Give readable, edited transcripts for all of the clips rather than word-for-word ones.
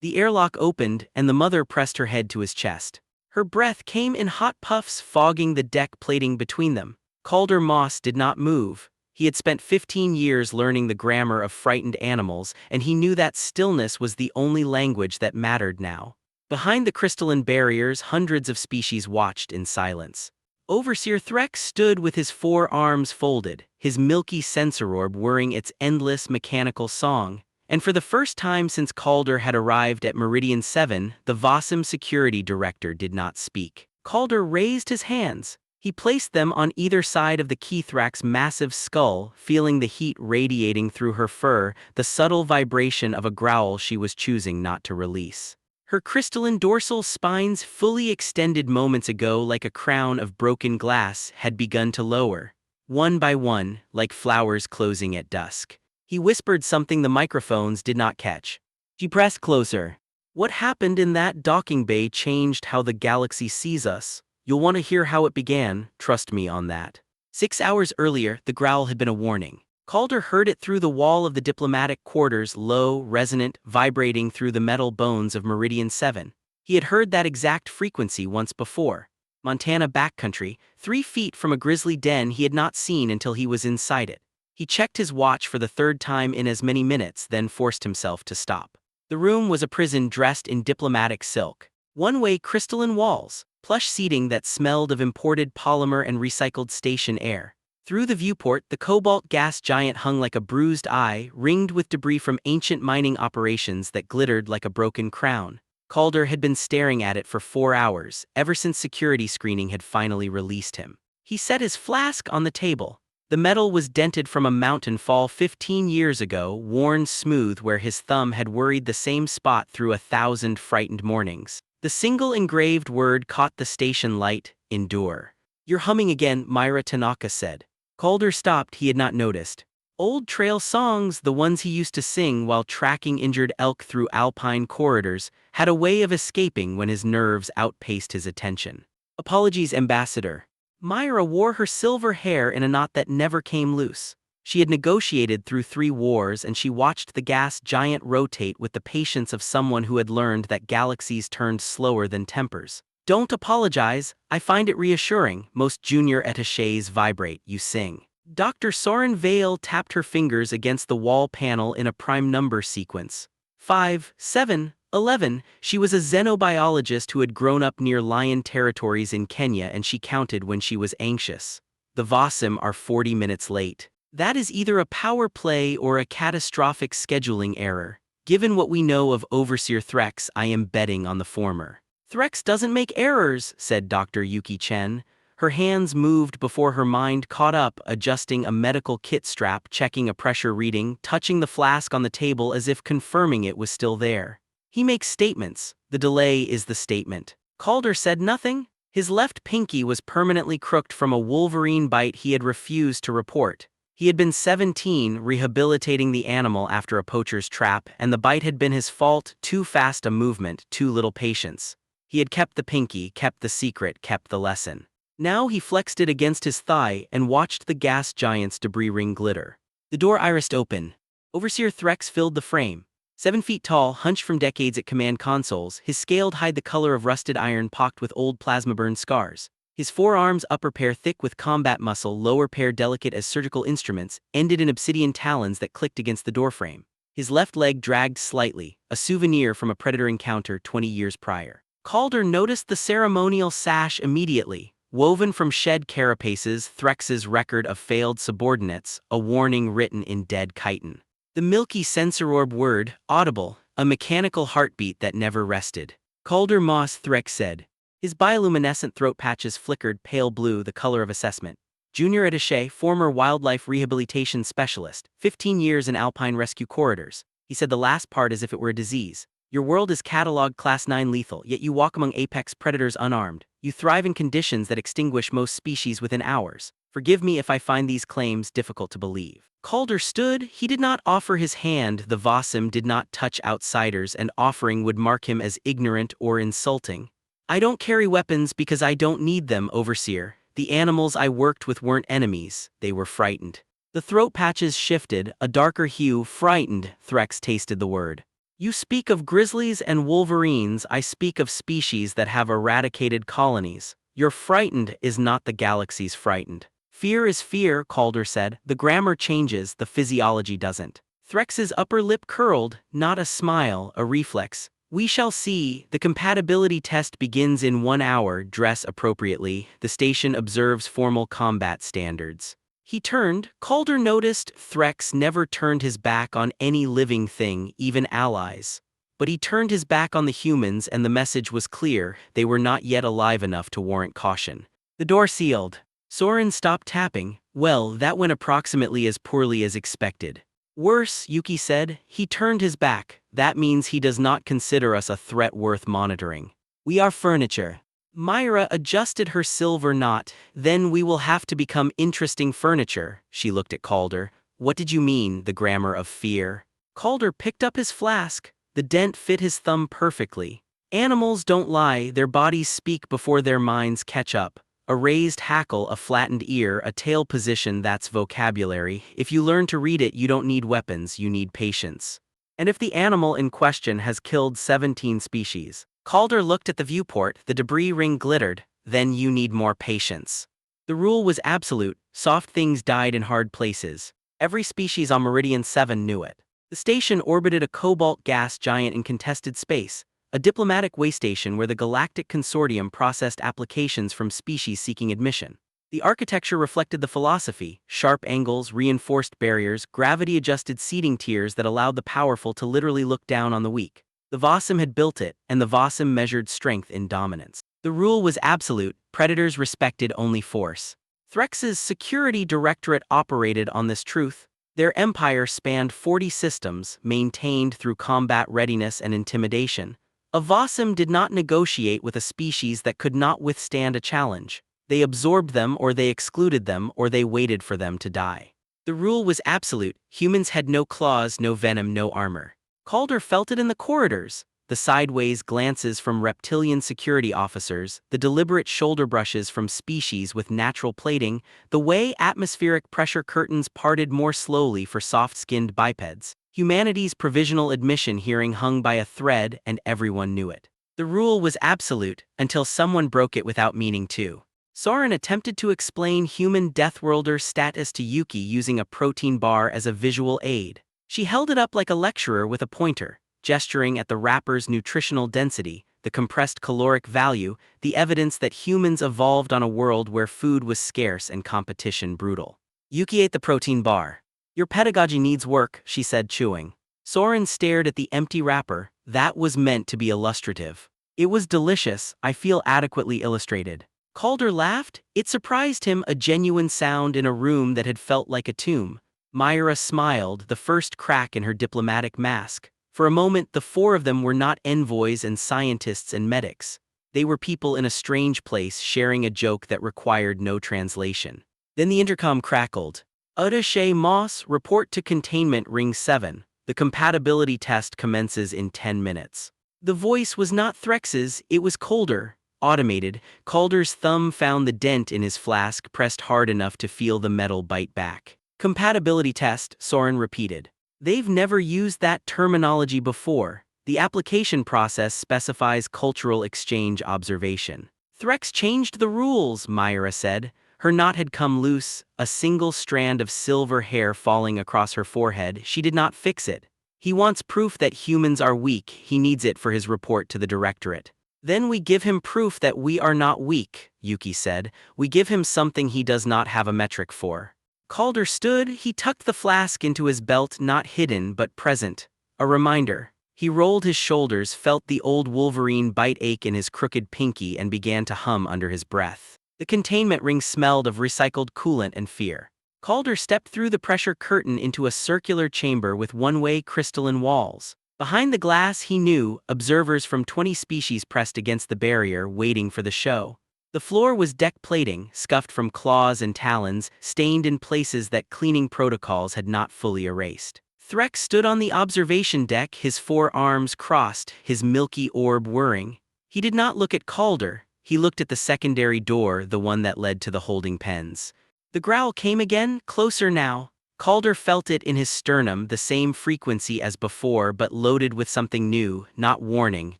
The airlock opened, and the mother pressed her head to his chest. Her breath came in hot puffs, fogging the deck plating between them. Calder Moss did not move. He had spent 15 years learning the grammar of frightened animals, and he knew that stillness was the only language that mattered now. Behind the crystalline barriers, hundreds of species watched in silence. Overseer Threx stood with his 4 arms folded, his milky sensor orb whirring its endless mechanical song. And for the first time since Calder had arrived at Meridian 7, the Vossum security director did not speak. Calder raised his hands. He placed them on either side of the Keythrax's massive skull, feeling the heat radiating through her fur, the subtle vibration of a growl she was choosing not to release. Her crystalline dorsal spines, fully extended moments ago like a crown of broken glass, had begun to lower. One by one, like flowers closing at dusk. He whispered something the microphones did not catch. She pressed closer. What happened in that docking bay changed how the galaxy sees us. You'll want to hear how it began, trust me on that. 6 hours earlier, the growl had been a warning. Calder heard it through the wall of the diplomatic quarters, low, resonant, vibrating through the metal bones of Meridian 7. He had heard that exact frequency once before. Montana backcountry, 3 feet from a grizzly den he had not seen until he was inside it. He checked his watch for the 3rd time in as many minutes, then forced himself to stop. The room was a prison dressed in diplomatic silk. One-way crystalline walls, plush seating that smelled of imported polymer and recycled station air. Through the viewport, the cobalt gas giant hung like a bruised eye, ringed with debris from ancient mining operations that glittered like a broken crown. Calder had been staring at it for 4 hours, ever since security screening had finally released him. He set his flask on the table. The metal was dented from a mountain fall 15 years ago, worn smooth where his thumb had worried the same spot through 1,000 frightened mornings. The single engraved word caught the station light: endure. You're humming again, Myra Tanaka said. Calder stopped. He had not noticed. Old trail songs, the ones he used to sing while tracking injured elk through alpine corridors, had a way of escaping when his nerves outpaced his attention. Apologies, Ambassador. Myra wore her silver hair in a knot that never came loose. She had negotiated through 3 wars, and she watched the gas giant rotate with the patience of someone who had learned that galaxies turned slower than tempers. Don't apologize, I find it reassuring. Most junior attachés vibrate, you sing. Dr. Soren Vale tapped her fingers against the wall panel in a prime number sequence. 5, 7, 11. She was a xenobiologist who had grown up near lion territories in Kenya, and she counted when she was anxious. The Vossum are 40 minutes late. That is either a power play or a catastrophic scheduling error. Given what we know of Overseer Threx, I am betting on the former. Threx doesn't make errors, said Dr. Yuki Chen. Her hands moved before her mind caught up, adjusting a medical kit strap, checking a pressure reading, touching the flask on the table as if confirming it was still there. He makes statements. The delay is the statement. Calder said nothing. His left pinky was permanently crooked from a wolverine bite he had refused to report. He had been 17, rehabilitating the animal after a poacher's trap, and the bite had been his fault. Too fast a movement, too little patience. He had kept the pinky, kept the secret, kept the lesson. Now he flexed it against his thigh and watched the gas giant's debris ring glitter. The door irised open. Overseer Threx filled the frame. 7 feet tall, hunched from decades at command consoles, his scaled hide the color of rusted iron pocked with old plasma burn scars. His forearms, upper pair thick with combat muscle, lower pair delicate as surgical instruments, ended in obsidian talons that clicked against the doorframe. His left leg dragged slightly, a souvenir from a predator encounter 20 years prior. Calder noticed the ceremonial sash immediately. Woven from shed carapaces, Threx's record of failed subordinates, a warning written in dead chitin. The milky sensor orb word, audible, a mechanical heartbeat that never rested. Calder Moss, Threx said. His bioluminescent throat patches flickered pale blue, the color of assessment. Junior attaché, former wildlife rehabilitation specialist, 15 years in alpine rescue corridors. He said the last part as if it were a disease. Your world is cataloged class 9 lethal, yet you walk among apex predators unarmed. You thrive in conditions that extinguish most species within hours. Forgive me if I find these claims difficult to believe. Calder stood. He did not offer his hand. The Vossum did not touch outsiders, and offering would mark him as ignorant or insulting. I don't carry weapons because I don't need them, Overseer. The animals I worked with weren't enemies, they were frightened. The throat patches shifted, a darker hue. Frightened, Threx tasted the word. You speak of grizzlies and wolverines, I speak of species that have eradicated colonies. You're frightened is not the galaxy's frightened. Fear is fear, Calder said. The grammar changes, the physiology doesn't. Threx's upper lip curled, not a smile, a reflex. We shall see. The compatibility test begins in 1 hour. Dress appropriately. The station observes formal combat standards. He turned. Calder noticed Threx never turned his back on any living thing, even allies. But he turned his back on the humans, and the message was clear: they were not yet alive enough to warrant caution. The door sealed. Soren stopped tapping. Well, that went approximately as poorly as expected. Worse, Yuki said. He turned his back. That means he does not consider us a threat worth monitoring. We are furniture. Myra adjusted her silver knot. Then we will have to become interesting furniture. She looked at Calder. What did you mean, the grammar of fear? Calder picked up his flask. The dent fit his thumb perfectly. Animals don't lie, their bodies speak before their minds catch up. A raised hackle, a flattened ear, a tail position, that's vocabulary. If you learn to read it, you don't need weapons, you need patience. And if the animal in question has killed 17 species. Calder looked at the viewport, the debris ring glittered. Then you need more patience. The rule was absolute: soft things died in hard places. Every species on Meridian 7 knew it. The station orbited a cobalt gas giant in contested space, a diplomatic way station where the Galactic Consortium processed applications from species seeking admission. The architecture reflected the philosophy: sharp angles, reinforced barriers, gravity-adjusted seating tiers that allowed the powerful to literally look down on the weak. The Vossum had built it, and the Vossum measured strength in dominance. The rule was absolute: predators respected only force. Threx's security directorate operated on this truth. Their empire spanned 40 systems, maintained through combat readiness and intimidation. A Vossum did not negotiate with a species that could not withstand a challenge. They absorbed them, or they excluded them, or they waited for them to die. The rule was absolute: humans had no claws, no venom, no armor. Calder felt it in the corridors: the sideways glances from reptilian security officers, the deliberate shoulder brushes from species with natural plating, the way atmospheric pressure curtains parted more slowly for soft-skinned bipeds. Humanity's provisional admission hearing hung by a thread, and everyone knew it. The rule was absolute, until someone broke it without meaning to. Soren attempted to explain human Deathworlder status to Yuki using a protein bar as a visual aid. She held it up like a lecturer with a pointer, gesturing at the wrapper's nutritional density, the compressed caloric value, the evidence that humans evolved on a world where food was scarce and competition brutal. Yuki ate the protein bar. Your pedagogy needs work, she said, chewing. Soren stared at the empty wrapper. That was meant to be illustrative. It was delicious, I feel adequately illustrated. Calder laughed. It surprised him, a genuine sound in a room that had felt like a tomb. Myra smiled, the first crack in her diplomatic mask. For a moment, the four of them were not envoys and scientists and medics. They were people in a strange place sharing a joke that required no translation. Then the intercom crackled. Attaché Moss, report to Containment Ring 7. The compatibility test commences in 10 minutes. The voice was not Threx's, it was colder, automated. Calder's thumb found the dent in his flask, pressed hard enough to feel the metal bite back. Compatibility test, Soren repeated. They've never used that terminology before. The application process specifies cultural exchange observation. Threx changed the rules, Myra said. Her knot had come loose, a single strand of silver hair falling across her forehead. She did not fix it. He wants proof that humans are weak. He needs it for his report to the Directorate. Then we give him proof that we are not weak, Yuki said. We give him something he does not have a metric for. Calder stood. He tucked the flask into his belt, not hidden but present. A reminder. He rolled his shoulders, felt the old Wolverine bite ache in his crooked pinky, and began to hum under his breath. The containment ring smelled of recycled coolant and fear. Calder stepped through the pressure curtain into a circular chamber with one-way crystalline walls. Behind the glass, he knew, observers from 20 species pressed against the barrier, waiting for the show. The floor was deck plating, scuffed from claws and talons, stained in places that cleaning protocols had not fully erased. Threx stood on the observation deck, his forearms crossed, his milky orb whirring. He did not look at Calder. He looked at the secondary door, the one that led to the holding pens. The growl came again, closer now. Calder felt it in his sternum, the same frequency as before but loaded with something new, not warning,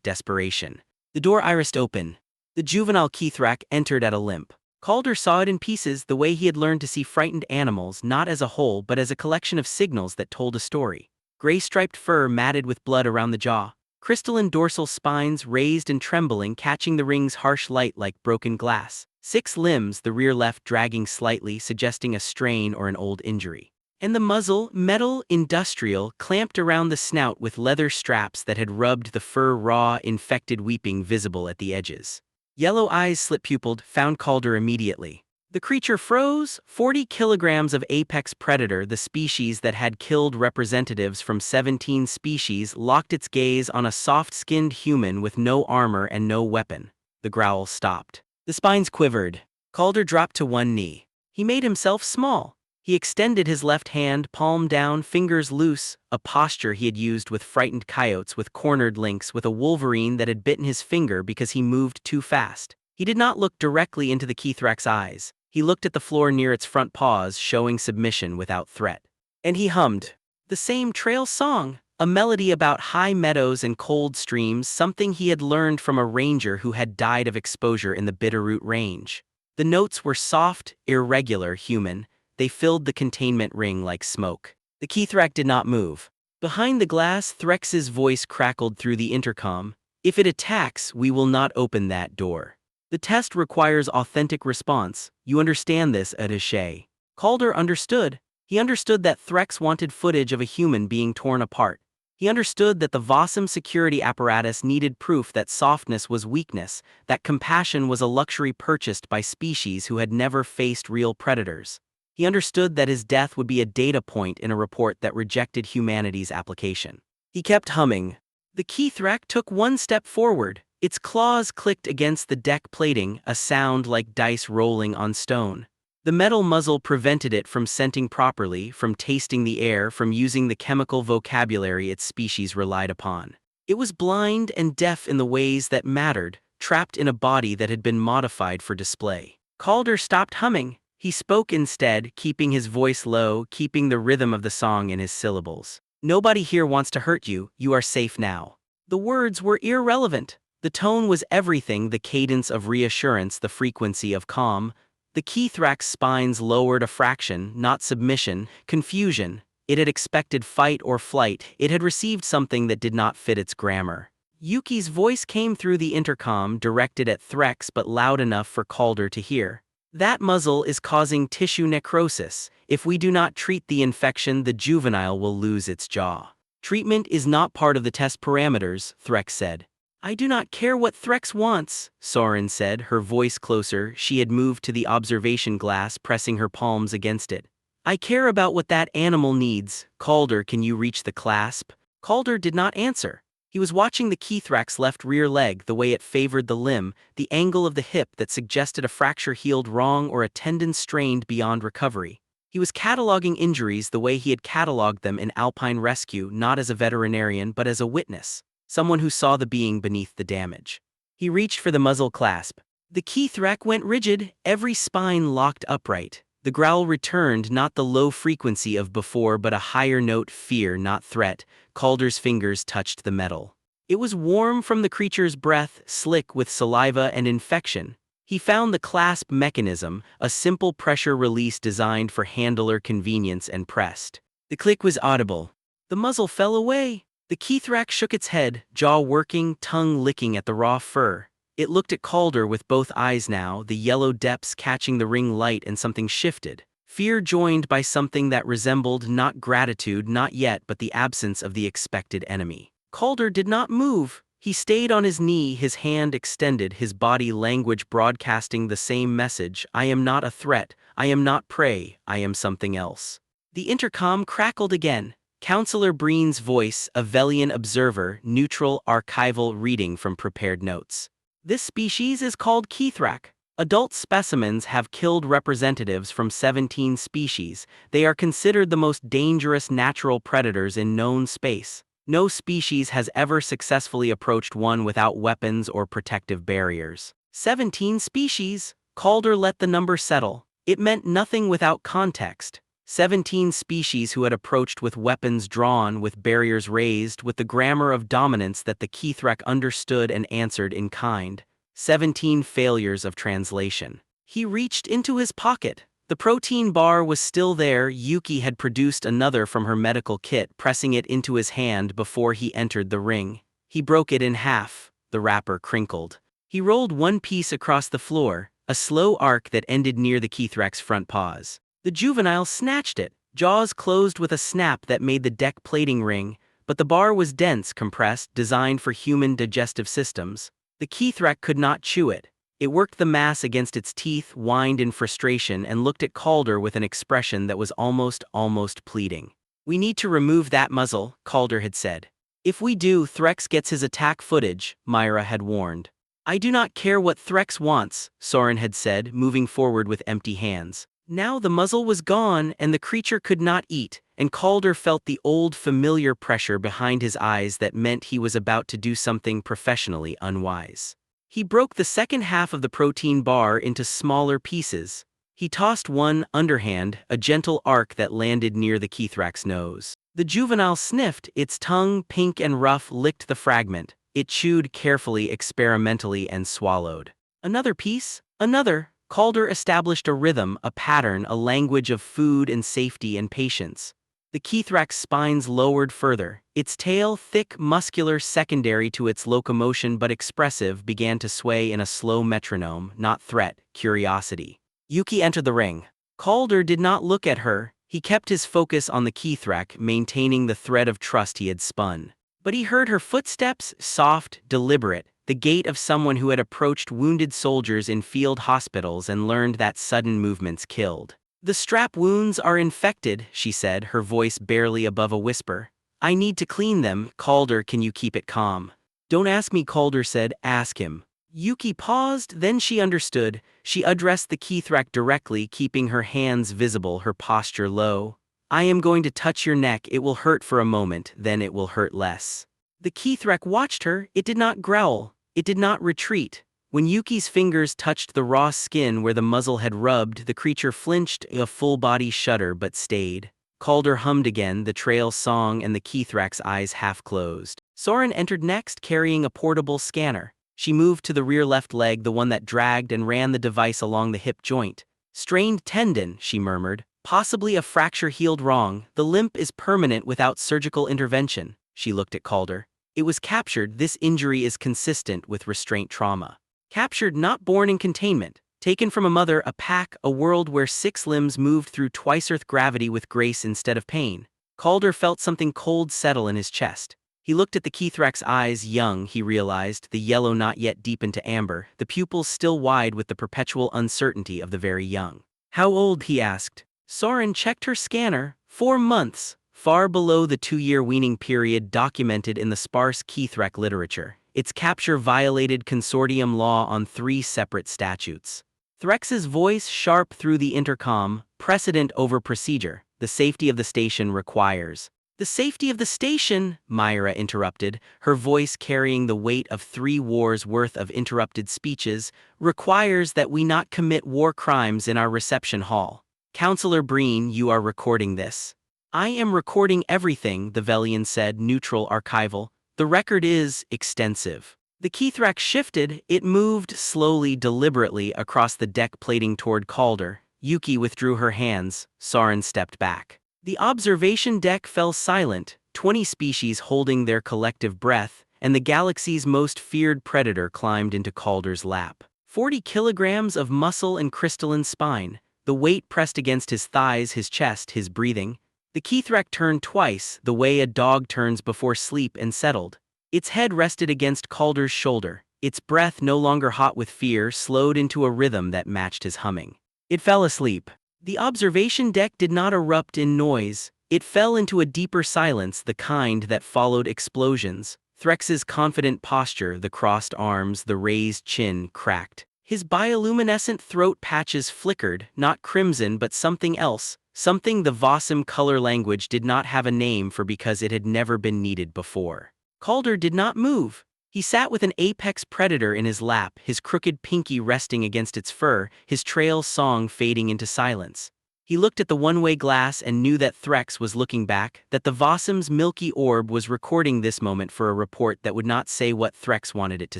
desperation. The door irised open. The juvenile Kithrak entered at a limp. Calder saw it in pieces, the way he had learned to see frightened animals not as a whole but as a collection of signals that told a story. Gray-striped fur matted with blood around the jaw. Crystalline dorsal spines raised and trembling, catching the ring's harsh light like broken glass. 6 limbs, the rear left dragging slightly, suggesting a strain or an old injury. And the muzzle, metal, industrial, clamped around the snout with leather straps that had rubbed the fur raw, infected weeping visible at the edges. Yellow eyes slit-pupiled, found Calder immediately. The creature froze. 40 kilograms of apex predator, the species that had killed representatives from 17 species, locked its gaze on a soft-skinned human with no armor and no weapon. The growl stopped. The spines quivered. Calder dropped to one knee. He made himself small. He extended his left hand, palm down, fingers loose, a posture he had used with frightened coyotes, with cornered lynx, with a wolverine that had bitten his finger because he moved too fast. He did not look directly into the Kithrak's eyes. He looked at the floor near its front paws, showing submission without threat. And he hummed. The same trail song, a melody about high meadows and cold streams, something he had learned from a ranger who had died of exposure in the Bitterroot Range. The notes were soft, irregular, human. They filled the containment ring like smoke. The Kithrak did not move. Behind the glass, Threx's voice crackled through the intercom. If it attacks, we will not open that door. The test requires authentic response. You understand this, HFY? Calder understood. He understood that Threx wanted footage of a human being torn apart. He understood that the Vossum security apparatus needed proof that softness was weakness, that compassion was a luxury purchased by species who had never faced real predators. He understood that his death would be a data point in a report that rejected humanity's application. He kept humming. The Kithrak took one step forward. Its claws clicked against the deck plating, a sound like dice rolling on stone. The metal muzzle prevented it from scenting properly, from tasting the air, from using the chemical vocabulary its species relied upon. It was blind and deaf in the ways that mattered, trapped in a body that had been modified for display. Calder stopped humming. He spoke instead, keeping his voice low, keeping the rhythm of the song in his syllables. Nobody here wants to hurt you. You are safe now. The words were irrelevant. The tone was everything, the cadence of reassurance, the frequency of calm. The Kithrak's spines lowered a fraction, not submission, confusion. It had expected fight or flight. It had received something that did not fit its grammar. Yuki's voice came through the intercom, directed at Threx but loud enough for Calder to hear. That muzzle is causing tissue necrosis. If we do not treat the infection, the juvenile will lose its jaw. Treatment is not part of the test parameters, Threx said. I do not care what Threx wants, Soren said, her voice closer. She had moved to the observation glass, pressing her palms against it. I care about what that animal needs. Calder, can you reach the clasp? Calder did not answer. He was watching the Kithrak's left rear leg, the way it favored the limb, the angle of the hip that suggested a fracture healed wrong or a tendon strained beyond recovery. He was cataloging injuries the way he had cataloged them in Alpine Rescue, not as a veterinarian but as a witness, someone who saw the being beneath the damage. He reached for the muzzle clasp. The Kithrak went rigid, every spine locked upright. The growl returned, not the low frequency of before but a higher note, fear, not threat. Calder's fingers touched the metal. It was warm from the creature's breath, slick with saliva and infection. He found the clasp mechanism, a simple pressure release designed for handler convenience, and pressed. The click was audible. The muzzle fell away. The Kithrak shook its head, jaw working, tongue licking at the raw fur. It looked at Calder with both eyes now, the yellow depths catching the ring light, and something shifted. Fear joined by something that resembled not gratitude, not yet, but the absence of the expected enemy. Calder did not move. He stayed on his knee, his hand extended, his body language broadcasting the same message. I am not a threat. I am not prey. I am something else. The intercom crackled again. Counselor Breen's voice, a Velian observer, neutral, archival reading from prepared notes. This species is called Kithrak. Adult specimens have killed representatives from 17 species. They are considered the most dangerous natural predators in known space. No species has ever successfully approached one without weapons or protective barriers. 17 species. Calder let the number settle. It meant nothing without context. 17 species who had approached with weapons drawn, with barriers raised, with the grammar of dominance that the Threx understood and answered in kind. 17 failures of translation. He reached into his pocket. The protein bar was still there. Yuki had produced another from her medical kit, pressing it into his hand before he entered the ring. He broke it in half. The wrapper crinkled. He rolled one piece across the floor, a slow arc that ended near the Threx's front paws. The juvenile snatched it, jaws closed with a snap that made the deck plating ring, but the bar was dense, compressed, designed for human digestive systems. The Threx could not chew it. It worked the mass against its teeth, whined in frustration, and looked at Calder with an expression that was almost pleading. "We need to remove that muzzle," Calder had said. "If we do, Threx gets his attack footage," Myra had warned. "I do not care what Threx wants," Soren had said, moving forward with empty hands. Now the muzzle was gone, and the creature could not eat, and Calder felt the old familiar pressure behind his eyes that meant he was about to do something professionally unwise. He broke the second half of the protein bar into smaller pieces. He tossed one underhand, a gentle arc that landed near the Threx's nose. The juvenile sniffed, its tongue, pink and rough, licked the fragment. It chewed carefully, experimentally, and swallowed. Another piece, another. Calder established a rhythm, a pattern, a language of food and safety and patience. The Threx's spines lowered further. Its tail, thick, muscular, secondary to its locomotion but expressive, began to sway in a slow metronome, not threat, curiosity. Yuki entered the ring. Calder did not look at her. He kept his focus on the Threx, maintaining the thread of trust he had spun. But he heard her footsteps, soft, deliberate, the gait of someone who had approached wounded soldiers in field hospitals and learned that sudden movements killed. "The strap wounds are infected," she said, her voice barely above a whisper. "I need to clean them." "Calder, can you keep it calm?" "Don't ask me," Calder said, "ask him." Yuki paused, then she understood. She addressed the Threx directly, keeping her hands visible, her posture low. "I am going to touch your neck. It will hurt for a moment, then it will hurt less." The Threx watched her. It did not growl. It did not retreat. When Yuki's fingers touched the raw skin where the muzzle had rubbed, the creature flinched, a full-body shudder, but stayed. Calder hummed again, the trail song, and the Threx's eyes half closed. Soren entered next, carrying a portable scanner. She moved to the rear left leg, the one that dragged, and ran the device along the hip joint. "Strained tendon," she murmured. "Possibly a fracture healed wrong. The limp is permanent without surgical intervention." She looked at Calder. "It was captured. This injury is consistent with restraint trauma. Captured, not born in containment. Taken from a mother, a pack, a world where 6 limbs moved through twice-Earth gravity with grace instead of pain." Calder felt something cold settle in his chest. He looked at the Threx's eyes, young, he realized, the yellow not yet deepened to amber, the pupils still wide with the perpetual uncertainty of the very young. "How old?" he asked. Soren checked her scanner. 4 months. Far below the 2-year weaning period documented in the sparse Threx literature. Its capture violated consortium law on 3 separate statutes. Threx's voice sharp through the intercom, precedent over procedure. "The safety of the station requires." "The safety of the station," Myra interrupted, her voice carrying the weight of 3 wars' worth of interrupted speeches, "requires that we not commit war crimes in our reception hall." "Counselor Breen, you are recording this." "I am recording everything," the Velian said, neutral archival. "The record is extensive." The Threx shifted. It moved slowly, deliberately across the deck plating toward Calder. Yuki withdrew her hands. Soren stepped back. The observation deck fell silent, 20 species holding their collective breath, and the galaxy's most feared predator climbed into Calder's lap. 40 kilograms of muscle and crystalline spine, the weight pressed against his thighs, his chest, his breathing. The Threx turned twice, the way a dog turns before sleep, and settled. Its head rested against Calder's shoulder. Its breath, no longer hot with fear, slowed into a rhythm that matched his humming. It fell asleep. The observation deck did not erupt in noise. It fell into a deeper silence, the kind that followed explosions. Threx's confident posture, the crossed arms, the raised chin, cracked. His bioluminescent throat patches flickered, not crimson but something else, something the Vossum color language did not have a name for because it had never been needed before. Calder did not move. He sat with an apex predator in his lap, his crooked pinky resting against its fur, his trail song fading into silence. He looked at the one-way glass and knew that Threx was looking back, that the Vossum's milky orb was recording this moment for a report that would not say what Threx wanted it to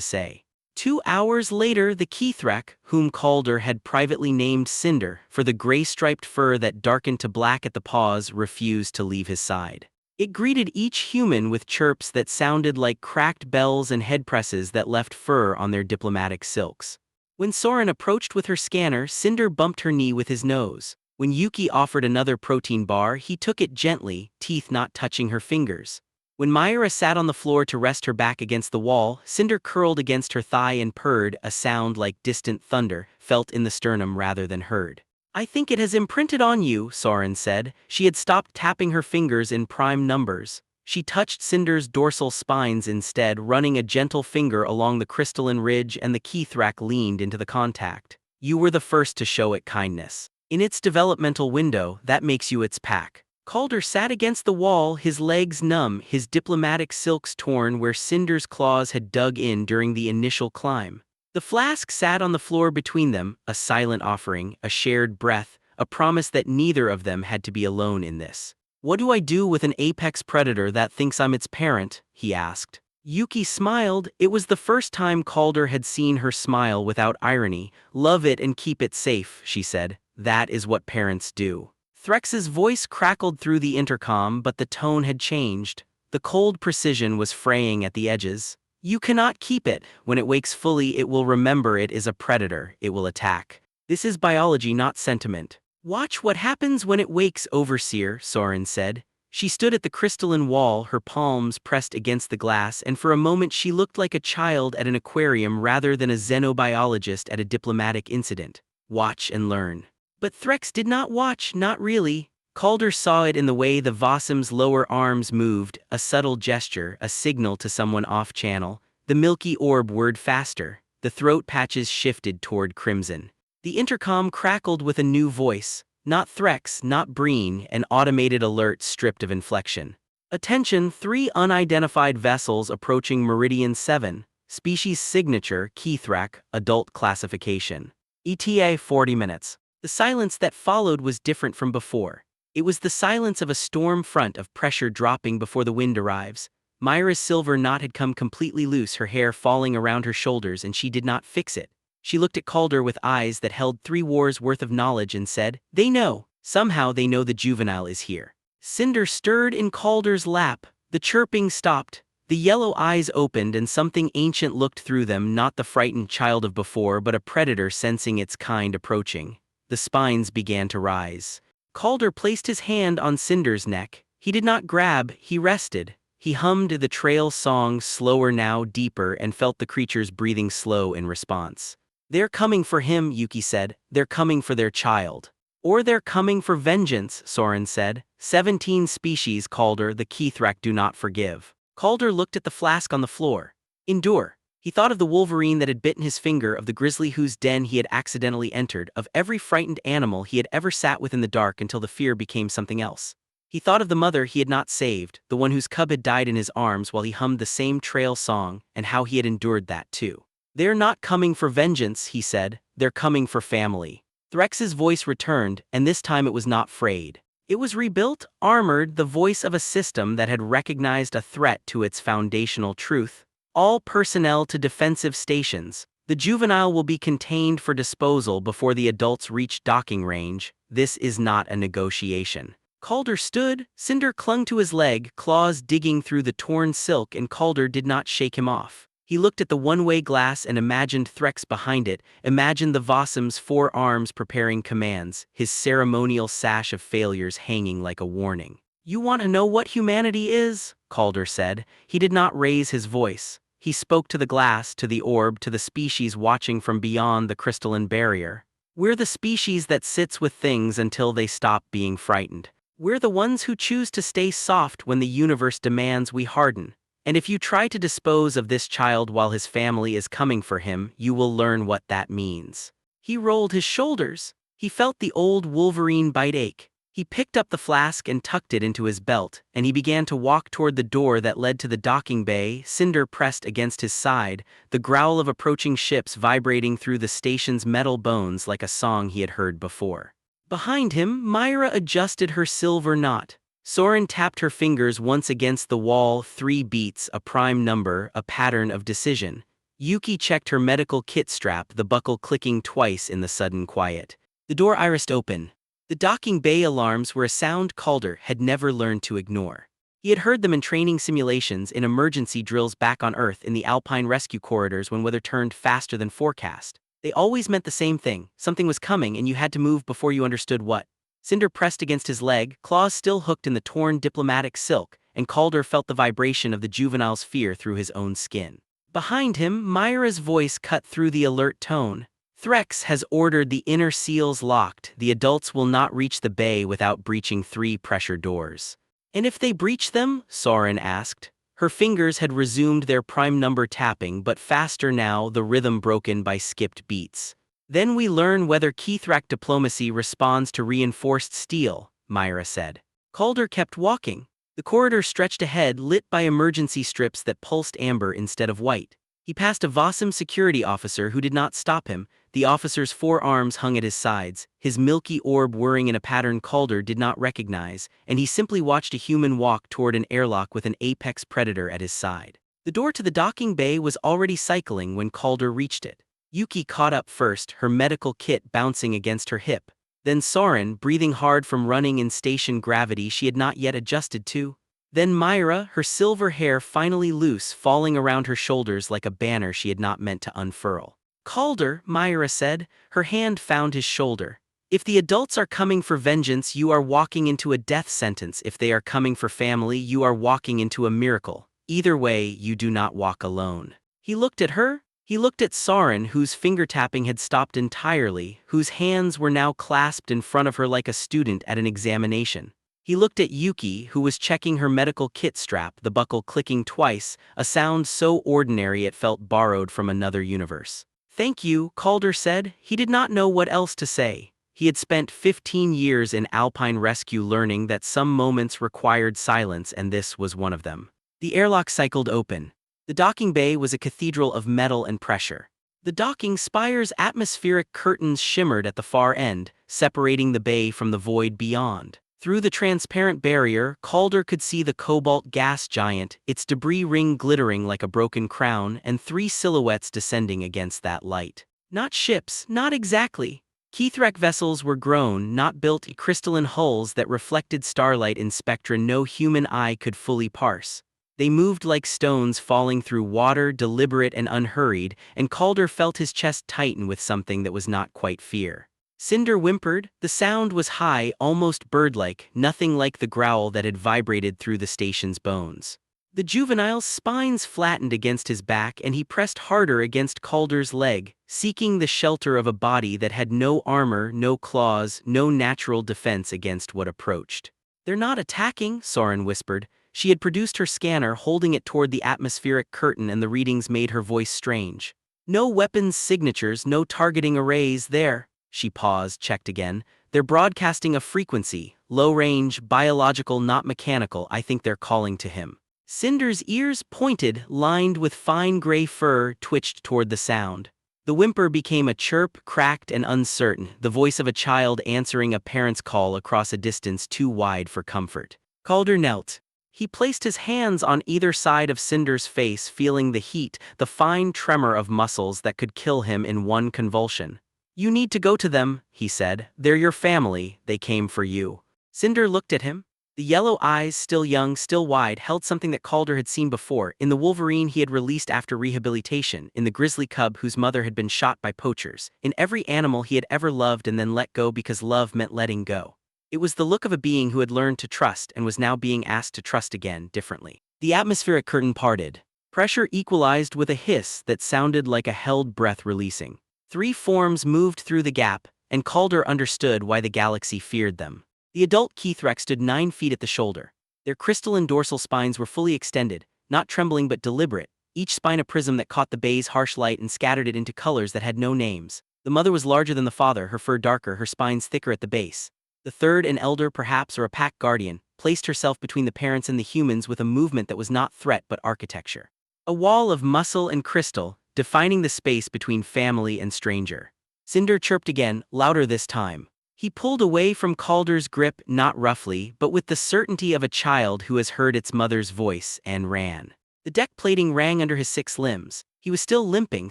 say. 2 hours later, the Keythrek, whom Calder had privately named Cinder for the gray-striped fur that darkened to black at the paws, refused to leave his side. It greeted each human with chirps that sounded like cracked bells and headpresses that left fur on their diplomatic silks. When Soren approached with her scanner, Cinder bumped her knee with his nose. When Yuki offered another protein bar, he took it gently, teeth not touching her fingers. When Myra sat on the floor to rest her back against the wall, Cinder curled against her thigh and purred, a sound like distant thunder, felt in the sternum rather than heard. "I think it has imprinted on you," Soren said. She had stopped tapping her fingers in prime numbers. She touched Cinder's dorsal spines instead, running a gentle finger along the crystalline ridge, and the Keythrak leaned into the contact. "You were the first to show it kindness. In its developmental window, that makes you its pack." Calder sat against the wall, his legs numb, his diplomatic silks torn where Cinder's claws had dug in during the initial climb. The flask sat on the floor between them, a silent offering, a shared breath, a promise that neither of them had to be alone in this. "What do I do with an apex predator that thinks I'm its parent?" he asked. Yuki smiled. It was the first time Calder had seen her smile without irony. "Love it and keep it safe," she said. "That is what parents do." Threx's voice crackled through the intercom, but the tone had changed. The cold precision was fraying at the edges. "You cannot keep it. When it wakes fully, it will remember it is a predator. It will attack. This is biology, not sentiment." "Watch what happens when it wakes, Overseer," Soren said. She stood at the crystalline wall, her palms pressed against the glass, and for a moment she looked like a child at an aquarium rather than a xenobiologist at a diplomatic incident. "Watch and learn." But Threx did not watch, not really. Calder saw it in the way the Vossum's lower arms moved, a subtle gesture, a signal to someone off-channel. The milky orb whirred faster. The throat patches shifted toward crimson. The intercom crackled with a new voice. Not Threx, not Breen, an automated alert stripped of inflection. "Attention, 3 unidentified vessels approaching Meridian 7. Species signature, Keythrak, adult classification. ETA 40 minutes. The silence that followed was different from before. It was the silence of a storm front, of pressure dropping before the wind arrives. Myra's silver knot had come completely loose, her hair falling around her shoulders, and she did not fix it. She looked at Calder with eyes that held 3 wars worth of knowledge and said, "They know. Somehow they know the juvenile is here." Cinder stirred in Calder's lap. The chirping stopped. The yellow eyes opened and something ancient looked through them, not the frightened child of before, but a predator sensing its kind approaching. The spines began to rise. Calder placed his hand on Cinder's neck. He did not grab, he rested. He hummed the trail song, slower now, deeper, and felt the creatures breathing slow in response. "They're coming for him," Yuki said. "They're coming for their child." "Or they're coming for vengeance," Soren said. 17 species, Calder, the Keythrak do not forgive." Calder looked at the flask on the floor. "Endure." He thought of the wolverine that had bitten his finger, of the grizzly whose den he had accidentally entered, of every frightened animal he had ever sat with in the dark until the fear became something else. He thought of the mother he had not saved, the one whose cub had died in his arms while he hummed the same trail song, and how he had endured that too. "They're not coming for vengeance," he said. "They're coming for family." Threx's voice returned, and this time it was not frayed. It was rebuilt, armored, the voice of a system that had recognized a threat to its foundational truth. "All personnel to defensive stations. The juvenile will be contained for disposal before the adults reach docking range. This is not a negotiation." Calder stood. Cinder clung to his leg, claws digging through the torn silk, and Calder did not shake him off. He looked at the one-way glass and imagined Threx behind it, imagined the Vossum's 4 arms preparing commands, his ceremonial sash of failures hanging like a warning. "You want to know what humanity is?" Calder said. He did not raise his voice. He spoke to the glass, to the orb, to the species watching from beyond the crystalline barrier. "We're the species that sits with things until they stop being frightened. We're the ones who choose to stay soft when the universe demands we harden. And if you try to dispose of this child while his family is coming for him, you will learn what that means." He rolled his shoulders. He felt the old wolverine bite ache. He picked up the flask and tucked it into his belt, and he began to walk toward the door that led to the docking bay, Cinder pressed against his side, the growl of approaching ships vibrating through the station's metal bones like a song he had heard before. Behind him, Myra adjusted her silver knot. Soren tapped her fingers once against the wall, 3 beats, a prime number, a pattern of decision. Yuki checked her medical kit strap, the buckle clicking twice in the sudden quiet. The door irised open. The docking bay alarms were a sound Calder had never learned to ignore. He had heard them in training simulations, in emergency drills back on Earth, in the Alpine rescue corridors when weather turned faster than forecast. They always meant the same thing: something was coming and you had to move before you understood what. Cinder pressed against his leg, claws still hooked in the torn diplomatic silk, and Calder felt the vibration of the juvenile's fear through his own skin. Behind him, Myra's voice cut through the alert tone. Threx has ordered the inner seals locked. The adults will not reach the bay without breaching 3 pressure doors. And if they breach them? Soren asked. Her fingers had resumed their prime number tapping, but faster now, the rhythm broken by skipped beats. Then we learn whether Kithrak diplomacy responds to reinforced steel, Myra said. Calder kept walking. The corridor stretched ahead, lit by emergency strips that pulsed amber instead of white. He passed a Vossum security officer who did not stop him. The officer's 4 arms hung at his sides, his milky orb whirring in a pattern Calder did not recognize, and he simply watched a human walk toward an airlock with an apex predator at his side. The door to the docking bay was already cycling when Calder reached it. Yuki caught up first, her medical kit bouncing against her hip. Then Soren, breathing hard from running in station gravity she had not yet adjusted to. Then Myra, her silver hair finally loose, falling around her shoulders like a banner she had not meant to unfurl. Calder, Myra said, her hand found his shoulder. If the adults are coming for vengeance, you are walking into a death sentence. If they are coming for family, you are walking into a miracle. Either way, you do not walk alone. He looked at her. He looked at Soren, whose finger tapping had stopped entirely, whose hands were now clasped in front of her like a student at an examination. He looked at Yuki, who was checking her medical kit strap, the buckle clicking twice, a sound so ordinary it felt borrowed from another universe. Thank you, Calder said. He did not know what else to say. He had spent 15 years in Alpine rescue learning that some moments required silence, and this was one of them. The airlock cycled open. The docking bay was a cathedral of metal and pressure. The docking spire's atmospheric curtains shimmered at the far end, separating the bay from the void beyond. Through the transparent barrier, Calder could see the cobalt gas giant, its debris ring glittering like a broken crown, and 3 silhouettes descending against that light. Not ships, not exactly. Kithrak vessels were grown, not built, crystalline hulls that reflected starlight in spectra no human eye could fully parse. They moved like stones falling through water, deliberate and unhurried, and Calder felt his chest tighten with something that was not quite fear. Cinder whimpered. The sound was high, almost bird-like, nothing like the growl that had vibrated through the station's bones. The juvenile's spines flattened against his back, and he pressed harder against Calder's leg, seeking the shelter of a body that had no armor, no claws, no natural defense against what approached. They're not attacking, Soren whispered. She had produced her scanner, holding it toward the atmospheric curtain, and the readings made her voice strange. No weapons signatures, no targeting arrays there. She paused, checked again. They're broadcasting a frequency, low range, biological, not mechanical. I think they're calling to him. Cinder's ears, pointed, lined with fine gray fur, twitched toward the sound. The whimper became a chirp, cracked and uncertain, the voice of a child answering a parent's call across a distance too wide for comfort. Calder knelt. He placed his hands on either side of Cinder's face, feeling the heat, the fine tremor of muscles that could kill him in one convulsion. You need to go to them, he said. They're your family, they came for you. Cinder looked at him. The yellow eyes, still young, still wide, held something that Calder had seen before, in the wolverine he had released after rehabilitation, in the grizzly cub whose mother had been shot by poachers, in every animal he had ever loved and then let go because love meant letting go. It was the look of a being who had learned to trust and was now being asked to trust again, differently. The atmospheric curtain parted. Pressure equalized with a hiss that sounded like a held breath releasing. 3 forms moved through the gap, and Calder understood why the galaxy feared them. The adult Kithrak stood 9 feet at the shoulder. Their crystalline dorsal spines were fully extended, not trembling but deliberate, each spine a prism that caught the bay's harsh light and scattered it into colors that had no names. The mother was larger than the father, her fur darker, her spines thicker at the base. The third, an elder perhaps or a pack guardian, placed herself between the parents and the humans with a movement that was not threat but architecture. A wall of muscle and crystal, defining the space between family and stranger. Cinder chirped again, louder this time. He pulled away from Calder's grip, not roughly, but with the certainty of a child who has heard its mother's voice, and ran. The deck plating rang under his 6 limbs. He was still limping,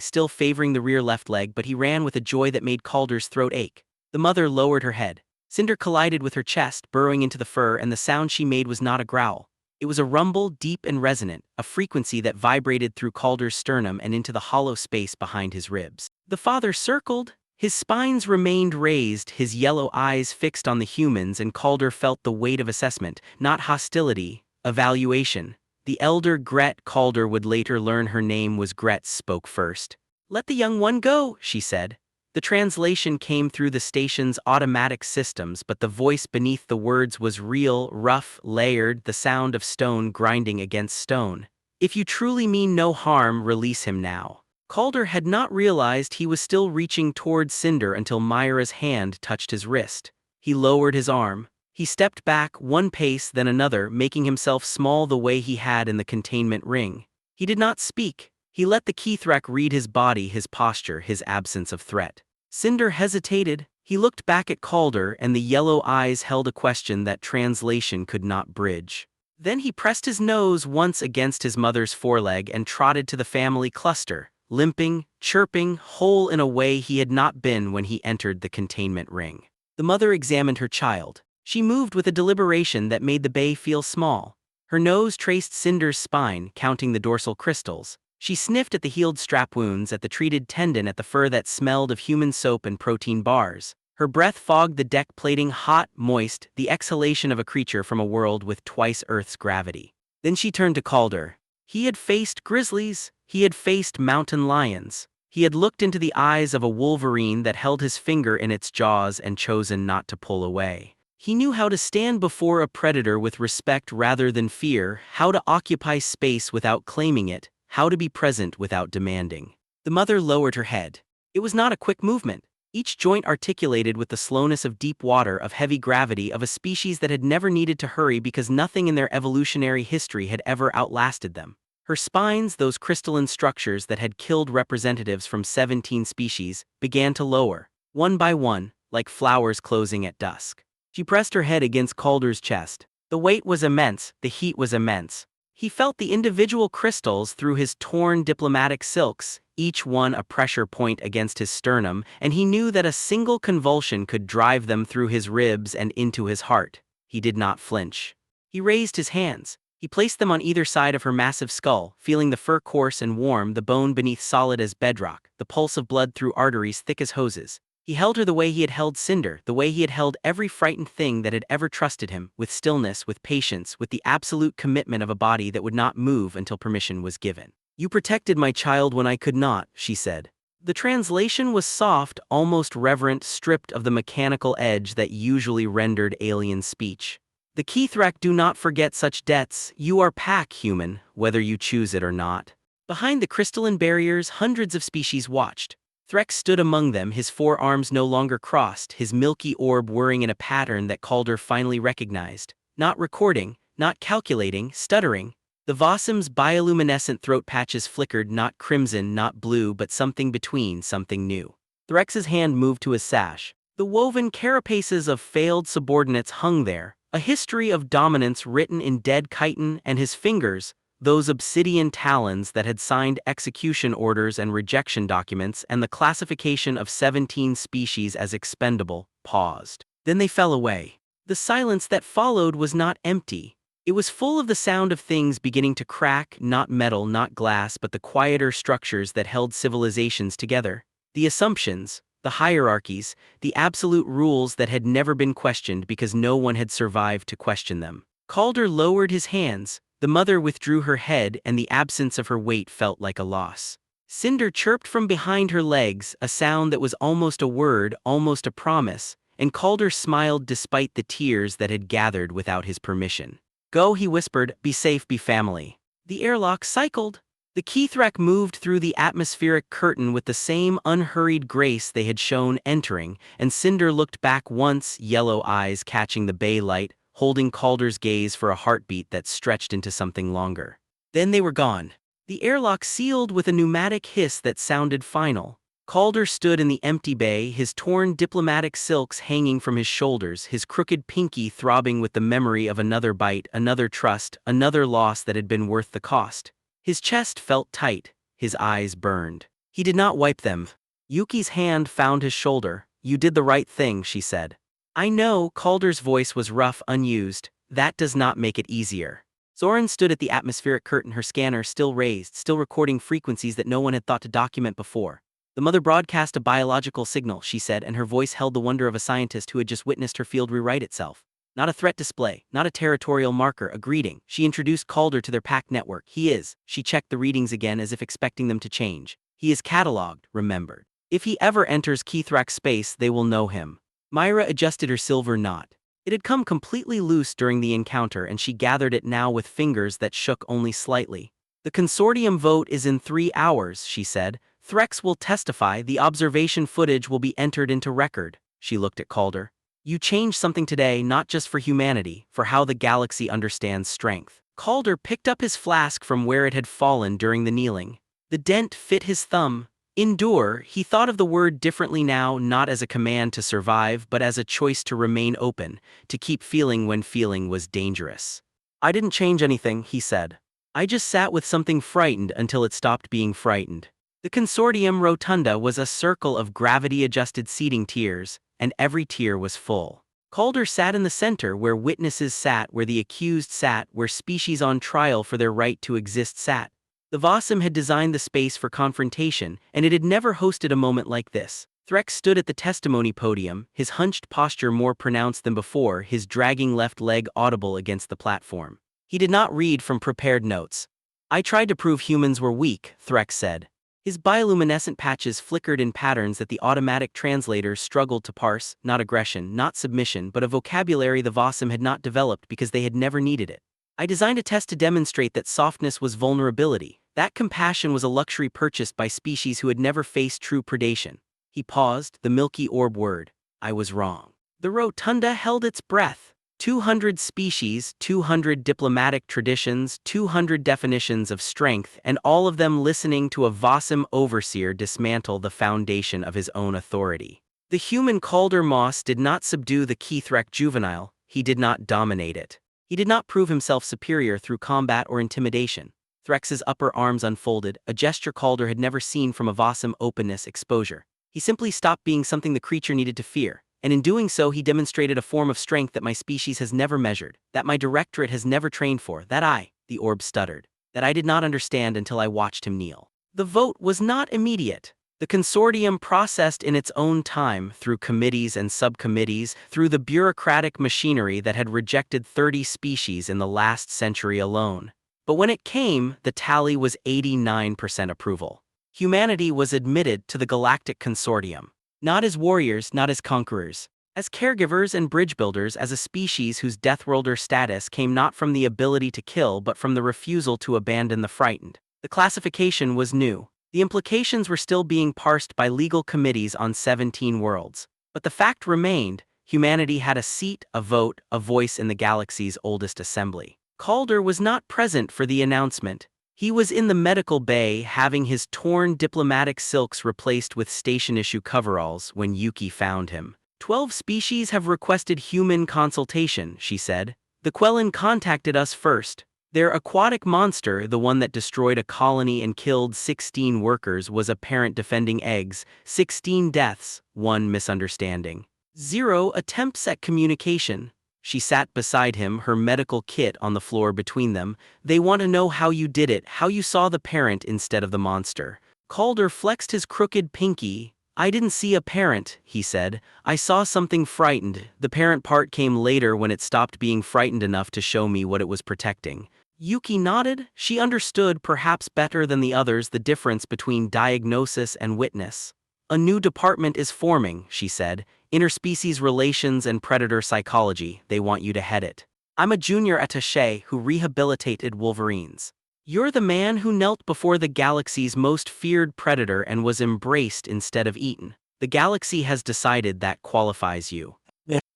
still favoring the rear left leg, but he ran with a joy that made Calder's throat ache. The mother lowered her head. Cinder collided with her chest, burrowing into the fur, and the sound she made was not a growl. It was a rumble, deep and resonant, a frequency that vibrated through Calder's sternum and into the hollow space behind his ribs. The father circled. His spines remained raised, his yellow eyes fixed on the humans, and Calder felt the weight of assessment, not hostility, evaluation. The elder Gret, Calder would later learn her name was Gret, spoke first. "Let the young one go," she said. The translation came through the station's automatic systems, but the voice beneath the words was real, rough, layered, the sound of stone grinding against stone. "If you truly mean no harm, release him now." Calder had not realized he was still reaching toward Cinder until Myra's hand touched his wrist. He lowered his arm. He stepped back, one pace then another, making himself small the way he had in the containment ring. He did not speak. He let the Keythrak read his body, his posture, his absence of threat. Cinder hesitated. He looked back at Calder, and the yellow eyes held a question that translation could not bridge. Then he pressed his nose once against his mother's foreleg and trotted to the family cluster, limping, chirping, whole in a way he had not been when he entered the containment ring. The mother examined her child. She moved with a deliberation that made the bay feel small. Her nose traced Cinder's spine, counting the dorsal crystals. She sniffed at the healed strap wounds, at the treated tendon, at the fur that smelled of human soap and protein bars. Her breath fogged the deck plating, hot, moist, the exhalation of a creature from a world with twice Earth's gravity. Then she turned to Calder. He had faced grizzlies. He had faced mountain lions. He had looked into the eyes of a wolverine that held his finger in its jaws and chosen not to pull away. He knew how to stand before a predator with respect rather than fear, how to occupy space without claiming it, how to be present without demanding. The mother lowered her head. It was not a quick movement. Each joint articulated with the slowness of deep water, of heavy gravity, of a species that had never needed to hurry because nothing in their evolutionary history had ever outlasted them. Her spines, those crystalline structures that had killed representatives from 17 species, began to lower, one by one, like flowers closing at dusk. She pressed her head against Calder's chest. The weight was immense, the heat was immense. He felt the individual crystals through his torn diplomatic silks, each one a pressure point against his sternum, and he knew that a single convulsion could drive them through his ribs and into his heart. He did not flinch. He raised his hands. He placed them on either side of her massive skull, feeling the fur coarse and warm, the bone beneath solid as bedrock, the pulse of blood through arteries thick as hoses. He held her the way he had held Cinder, the way he had held every frightened thing that had ever trusted him, with stillness, with patience, with the absolute commitment of a body that would not move until permission was given. "You protected my child when I could not," she said. The translation was soft, almost reverent, stripped of the mechanical edge that usually rendered alien speech. "The Keythrak do not forget such debts. You are pack human, whether you choose it or not." Behind the crystalline barriers, hundreds of species watched. Threx stood among them, his forearms no longer crossed, his milky orb whirring in a pattern that Calder finally recognized. Not recording, not calculating, stuttering. The Vosim's bioluminescent throat patches flickered, not crimson, not blue, but something between, something new. Threx's hand moved to his sash. The woven carapaces of failed subordinates hung there, a history of dominance written in dead chitin, and his fingers, those obsidian talons that had signed execution orders and rejection documents and the classification of 17 species as expendable, paused. Then they fell away. The silence that followed was not empty. It was full of the sound of things beginning to crack, not metal, not glass, but the quieter structures that held civilizations together. The assumptions, the hierarchies, the absolute rules that had never been questioned because no one had survived to question them. Calder lowered his hands. The mother withdrew her head, and the absence of her weight felt like a loss. Cinder chirped from behind her legs, a sound that was almost a word, almost a promise, and Calder smiled despite the tears that had gathered without his permission. "Go," he whispered, "be safe, be family." The airlock cycled. The Keythrak moved through the atmospheric curtain with the same unhurried grace they had shown entering, and Cinder looked back once, yellow eyes catching the bay light, holding Calder's gaze for a heartbeat that stretched into something longer. Then they were gone. The airlock sealed with a pneumatic hiss that sounded final. Calder stood in the empty bay, his torn diplomatic silks hanging from his shoulders, his crooked pinky throbbing with the memory of another bite, another trust, another loss that had been worth the cost. His chest felt tight, his eyes burned. He did not wipe them. Yuki's hand found his shoulder. "You did the right thing," she said. "I know," Calder's voice was rough, unused. "That does not make it easier." Zoran stood at the atmospheric curtain, her scanner still raised, still recording frequencies that no one had thought to document before. "The mother broadcast a biological signal," she said, and her voice held the wonder of a scientist who had just witnessed her field rewrite itself. Not a threat display, not a territorial marker, a greeting. She introduced Calder to their pact network. "He is." She checked the readings again as if expecting them to change. "He is cataloged, remembered. If he ever enters Threx space, they will know him." Myra adjusted her silver knot. It had come completely loose during the encounter, and she gathered it now with fingers that shook only slightly. "The consortium vote is in 3 hours," she said. "Threx will testify, the observation footage will be entered into record." She looked at Calder. "You changed something today, not just for humanity, for how the galaxy understands strength." Calder picked up his flask from where it had fallen during the kneeling. The dent fit his thumb. Endure, he thought of the word differently now, not as a command to survive, but as a choice to remain open, to keep feeling when feeling was dangerous. "I didn't change anything," he said. "I just sat with something frightened until it stopped being frightened." The consortium rotunda was a circle of gravity-adjusted seating tiers, and every tier was full. Calder sat in the center, where witnesses sat, where the accused sat, where species on trial for their right to exist sat. The Vossum had designed the space for confrontation, and it had never hosted a moment like this. Threx stood at the testimony podium, his hunched posture more pronounced than before, his dragging left leg audible against the platform. He did not read from prepared notes. "I tried to prove humans were weak," Threx said. His bioluminescent patches flickered in patterns that the automatic translators struggled to parse, not aggression, not submission, but a vocabulary the Vossum had not developed because they had never needed it. "I designed a test to demonstrate that softness was vulnerability, that compassion was a luxury purchased by species who had never faced true predation." He paused, the milky orb word. "I was wrong." The rotunda held its breath. 200 species, 200 diplomatic traditions, 200 definitions of strength, and all of them listening to a Vossum overseer dismantle the foundation of his own authority. The human Calder Moss did not subdue the Threx juvenile, he did not dominate it. He did not prove himself superior through combat or intimidation. Threx's upper arms unfolded, a gesture Calder had never seen from a Vossum openness exposure. He simply stopped being something the creature needed to fear. And in doing so he demonstrated a form of strength that my species has never measured, that my directorate has never trained for, the orb stuttered, that I did not understand until I watched him kneel. The vote was not immediate. The consortium processed in its own time, through committees and subcommittees, through the bureaucratic machinery that had rejected 30 species in the last century alone. But when it came, the tally was 89% approval. Humanity was admitted to the Galactic Consortium. Not as warriors, not as conquerors. As caregivers and bridge builders, as a species whose deathworlder status came not from the ability to kill but from the refusal to abandon the frightened. The classification was new. The implications were still being parsed by legal committees on 17 worlds. But the fact remained, humanity had a seat, a vote, a voice in the galaxy's oldest assembly. Calder was not present for the announcement. He was in the medical bay having his torn diplomatic silks replaced with station-issue coveralls when Yuki found him. 12 species have requested human consultation, she said. The Quellan contacted us first. Their aquatic monster, the one that destroyed a colony and killed 16 workers, was a parent defending eggs, 16 deaths, 1 misunderstanding. 0 attempts at communication. She sat beside him, her medical kit on the floor between them. They want to know how you did it, how you saw the parent instead of the monster. Calder flexed his crooked pinky. I didn't see a parent, he said. I saw something frightened. The parent part came later when it stopped being frightened enough to show me what it was protecting. Yuki nodded. She understood, perhaps better than the others, the difference between diagnosis and witness. A new department is forming, she said. Interspecies relations and predator psychology, they want you to head it. I'm a junior attaché who rehabilitated wolverines. You're the man who knelt before the galaxy's most feared predator and was embraced instead of eaten. The galaxy has decided that qualifies you.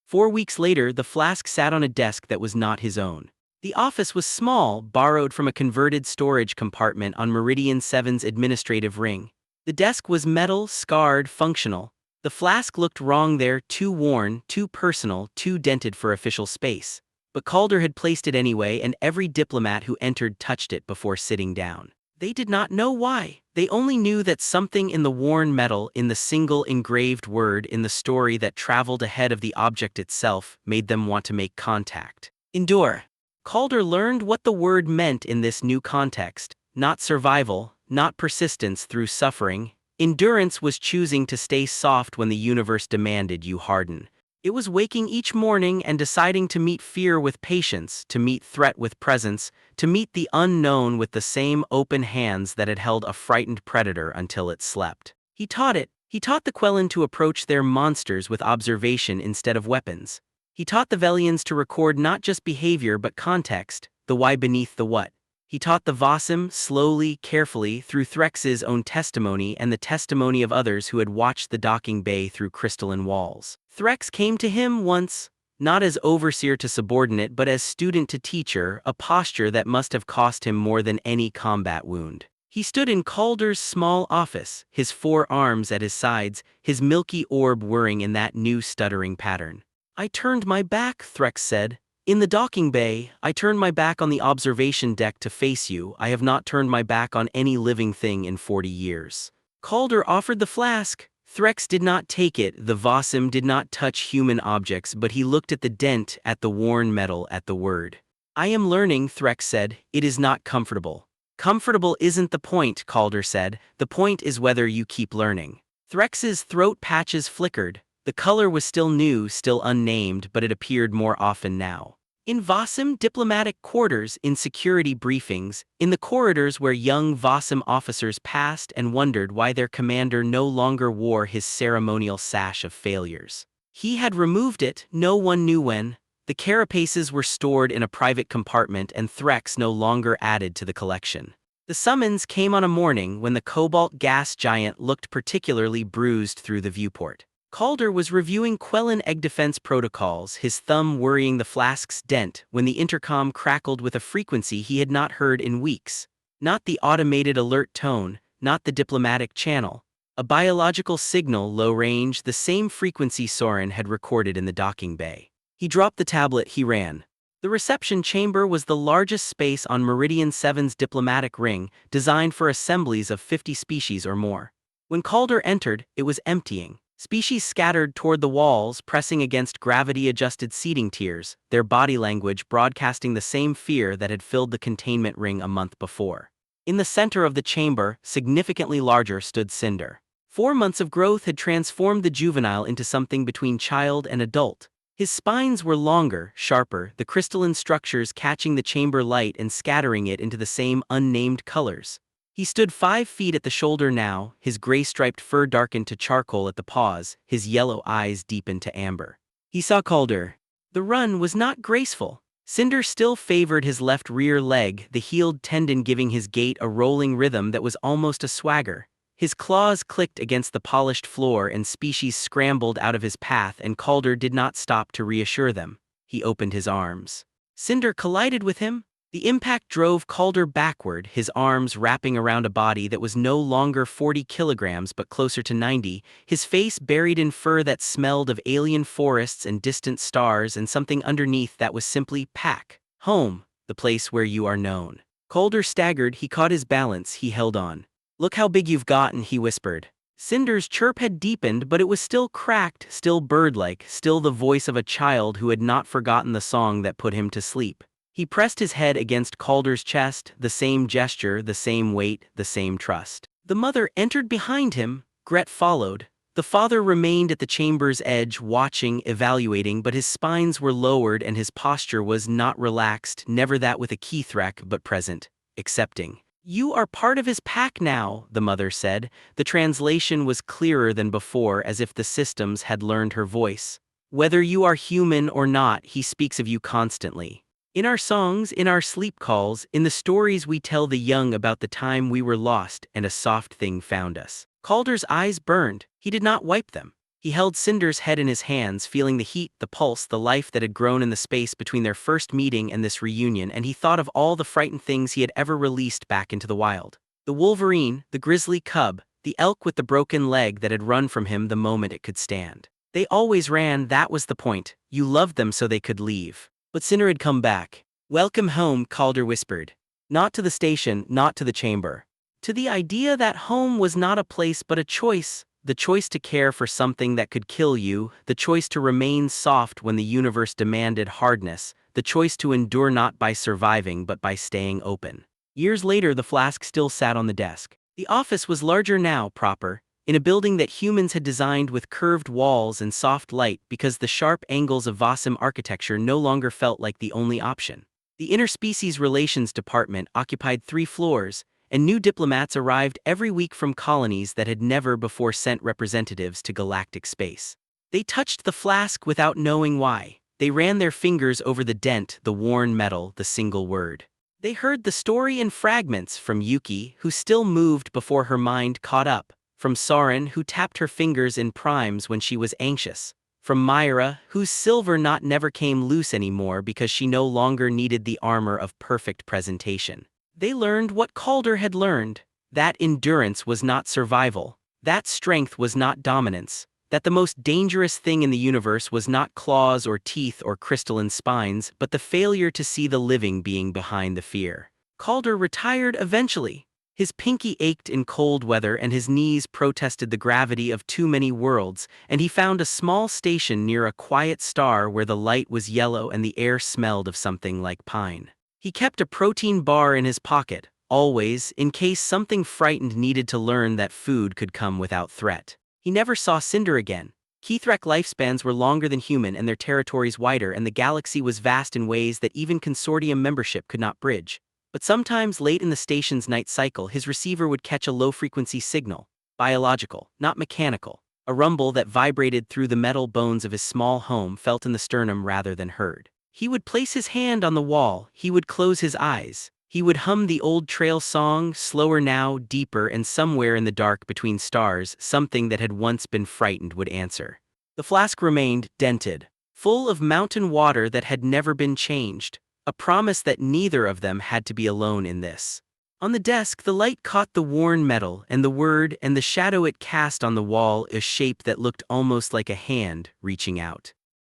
4 weeks later, the flask sat on a desk that was not his own. The office was small, borrowed from a converted storage compartment on Meridian 7's administrative ring. The desk was metal, scarred, functional. The flask looked wrong there, too worn, too personal, too dented for official space. But Calder had placed it anyway, and every diplomat who entered touched it before sitting down. They did not know why. They only knew that something in the worn metal, in the single engraved word in the story that traveled ahead of the object itself, made them want to make contact. Endure. Calder learned what the word meant in this new context. Not survival, not persistence through suffering. Endurance was choosing to stay soft when the universe demanded you harden. It was waking each morning and deciding to meet fear with patience, to meet threat with presence, to meet the unknown with the same open hands that had held a frightened predator until it slept. He taught it. He taught the Quellan to approach their monsters with observation instead of weapons. He taught the Velians to record not just behavior but context, the why beneath the what. He taught the Vossum, slowly, carefully, through Threx's own testimony and the testimony of others who had watched the docking bay through crystalline walls. Threx came to him once, not as overseer to subordinate but as student to teacher, a posture that must have cost him more than any combat wound. He stood in Calder's small office, his 4 arms at his sides, his milky orb whirring in that new stuttering pattern. "I turned my back," Threx said. "In the docking bay, I turned my back on the observation deck to face you. I have not turned my back on any living thing in 40 years. Calder offered the flask. Threx did not take it. The Vossum did not touch human objects, but he looked at the dent, at the worn metal, at the word. "I am learning," Threx said. "It is not comfortable." "Comfortable isn't the point," Calder said. "The point is whether you keep learning." Threx's throat patches flickered. The color was still new, still unnamed, but it appeared more often now. In Vossum diplomatic quarters, in security briefings, in the corridors where young Vossum officers passed and wondered why their commander no longer wore his ceremonial sash of failures. He had removed it, no one knew when. The carapaces were stored in a private compartment and Threx no longer added to the collection. The summons came on a morning when the cobalt gas giant looked particularly bruised through the viewport. Calder was reviewing Quellan egg defense protocols, his thumb worrying the flask's dent, when the intercom crackled with a frequency he had not heard in weeks. Not the automated alert tone, not the diplomatic channel. A biological signal, low range, the same frequency Soren had recorded in the docking bay. He dropped the tablet, he ran. The reception chamber was the largest space on Meridian 7's diplomatic ring, designed for assemblies of 50 species or more. When Calder entered, it was emptying. Species scattered toward the walls, pressing against gravity-adjusted seating tiers, their body language broadcasting the same fear that had filled the containment ring a month before. In the center of the chamber, significantly larger, stood Cinder. 4 months of growth had transformed the juvenile into something between child and adult. His spines were longer, sharper, the crystalline structures catching the chamber light and scattering it into the same unnamed colors. He stood 5 feet at the shoulder now, his gray-striped fur darkened to charcoal at the paws, his yellow eyes deepened to amber. He saw Calder. The run was not graceful. Cinder still favored his left rear leg, the healed tendon giving his gait a rolling rhythm that was almost a swagger. His claws clicked against the polished floor and species scrambled out of his path, and Calder did not stop to reassure them. He opened his arms. Cinder collided with him. The impact drove Calder backward, his arms wrapping around a body that was no longer 40 kilograms but closer to 90, his face buried in fur that smelled of alien forests and distant stars, and something underneath that was simply pack. Home, the place where you are known. Calder staggered, he caught his balance, he held on. "Look how big you've gotten," he whispered. Cinder's chirp had deepened, but it was still cracked, still bird-like, still the voice of a child who had not forgotten the song that put him to sleep. He pressed his head against Calder's chest, the same gesture, the same weight, the same trust. The mother entered behind him, Gret followed. The father remained at the chamber's edge, watching, evaluating, but his spines were lowered and his posture was not relaxed, never that with a Keythrak, but present, accepting. "You are part of his pack now," the mother said. The translation was clearer than before, as if the systems had learned her voice. "Whether you are human or not, he speaks of you constantly. In our songs, in our sleep calls, in the stories we tell the young about the time we were lost and a soft thing found us." Calder's eyes burned. He did not wipe them. He held Cinder's head in his hands, feeling the heat, the pulse, the life that had grown in the space between their first meeting and this reunion, and he thought of all the frightened things he had ever released back into the wild. The wolverine, the grizzly cub, the elk with the broken leg that had run from him the moment it could stand. They always ran, that was the point. You loved them so they could leave. But Cinna had come back. Welcome home, Calder whispered. Not to the station, not to the chamber. To the idea that home was not a place but a choice. The choice to care for something that could kill you, the choice to remain soft when the universe demanded hardness, the choice to endure not by surviving but by staying open. Years later, the flask still sat on the desk. The office was larger now, proper, in a building that humans had designed with curved walls and soft light because the sharp angles of Vosim architecture no longer felt like the only option. The Interspecies Relations Department occupied 3 floors, and new diplomats arrived every week from colonies that had never before sent representatives to galactic space. They touched the flask without knowing why. They ran their fingers over the dent, the worn metal, the single word. They heard the story in fragments from Yuki, who still moved before her mind caught up, from Soren, who tapped her fingers in primes when she was anxious, from Myra, whose silver knot never came loose anymore because she no longer needed the armor of perfect presentation. They learned what Calder had learned, that endurance was not survival, that strength was not dominance, that the most dangerous thing in the universe was not claws or teeth or crystalline spines, but the failure to see the living being behind the fear. Calder retired eventually. His pinky ached in cold weather and his knees protested the gravity of too many worlds, and he found a small station near a quiet star where the light was yellow and the air smelled of something like pine. He kept a protein bar in his pocket, always, in case something frightened needed to learn that food could come without threat. He never saw Cinder again. Keithrek lifespans were longer than human and their territories wider, and the galaxy was vast in ways that even consortium membership could not bridge. But sometimes late in the station's night cycle, his receiver would catch a low-frequency signal, biological, not mechanical, a rumble that vibrated through the metal bones of his small home, felt in the sternum rather than heard. He would place his hand on the wall, he would close his eyes. He would hum the old trail song, slower now, deeper, and somewhere in the dark between stars, something that had once been frightened would answer. The flask remained, dented, full of mountain water that had never been changed, a promise that neither of them had to be alone in this. On the desk, the light caught the worn metal, and the word, and the shadow it cast on the wall, a shape that looked almost like a hand reaching out.